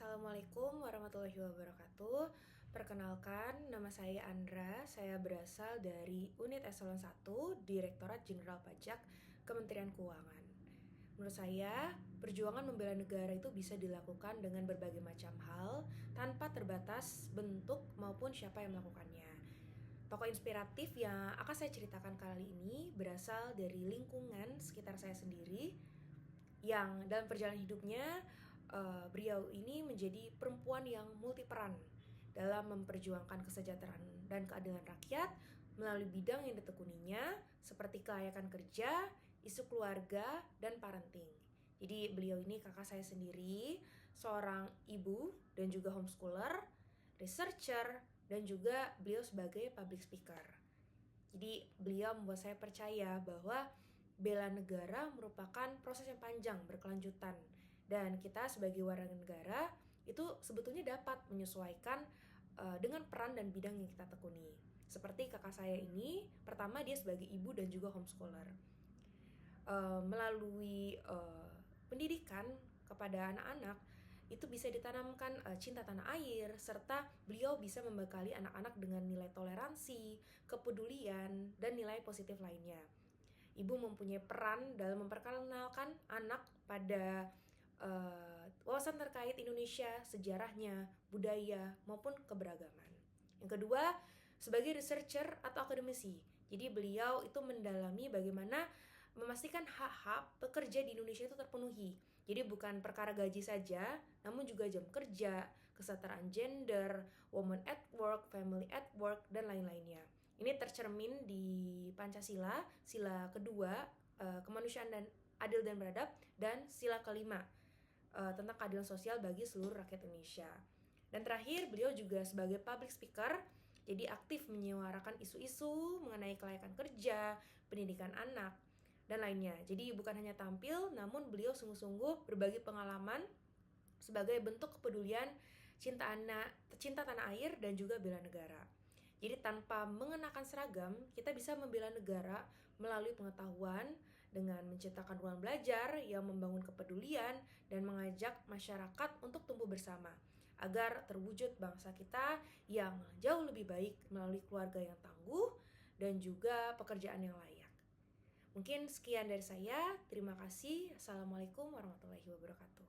Assalamualaikum warahmatullahi wabarakatuh. Perkenalkan, nama saya Andra. Saya berasal dari Unit Eselon 1, Direktorat Jenderal Pajak, Kementerian Keuangan. Menurut saya, perjuangan membela negara itu bisa dilakukan dengan berbagai macam hal, tanpa terbatas bentuk maupun siapa yang melakukannya. Tokoh inspiratif yang akan saya ceritakan kali ini berasal dari lingkungan sekitar saya sendiri, yang dalam perjalanan hidupnya beliau ini menjadi perempuan yang multiperan dalam memperjuangkan kesejahteraan dan keadilan rakyat melalui bidang yang ditekuninya seperti kelayakan kerja, isu keluarga, dan parenting. Jadi beliau ini kakak saya sendiri, seorang ibu dan juga homeschooler, researcher, dan juga beliau sebagai public speaker. Jadi beliau membuat saya percaya bahwa bela negara merupakan proses yang panjang, berkelanjutan. Dan kita sebagai warga negara itu sebetulnya dapat menyesuaikan dengan peran dan bidang yang kita tekuni. Seperti kakak saya ini, pertama dia sebagai ibu dan juga homeschooler. Melalui pendidikan kepada anak-anak, itu bisa ditanamkan cinta tanah air, serta beliau bisa membekali anak-anak dengan nilai toleransi, kepedulian, dan nilai positif lainnya. Ibu mempunyai peran dalam memperkenalkan anak pada wawasan terkait Indonesia, sejarahnya, budaya, maupun keberagaman. Yang kedua, sebagai researcher atau akademisi. Jadi beliau itu mendalami bagaimana memastikan hak-hak pekerja di Indonesia itu terpenuhi. Jadi bukan perkara gaji saja, namun juga jam kerja, kesetaraan gender, women at work, family at work, dan lain-lainnya. Ini tercermin di Pancasila, sila kedua, kemanusiaan dan adil dan beradab, dan sila kelima, tentang keadilan sosial bagi seluruh rakyat Indonesia. Dan terakhir, beliau juga sebagai public speaker, jadi aktif menyuarakan isu-isu mengenai kelayakan kerja, pendidikan anak, dan lainnya. Jadi bukan hanya tampil, namun beliau sungguh-sungguh berbagi pengalaman sebagai bentuk kepedulian cinta tanah air dan juga bela negara. Jadi tanpa mengenakan seragam, kita bisa membela negara melalui pengetahuan dengan menciptakan ruang belajar yang membangun kepedulian dan mengajak masyarakat untuk tumbuh bersama agar terwujud bangsa kita yang jauh lebih baik melalui keluarga yang tangguh dan juga pekerjaan yang layak. Mungkin sekian dari saya. Terima kasih. Assalamualaikum warahmatullahi wabarakatuh.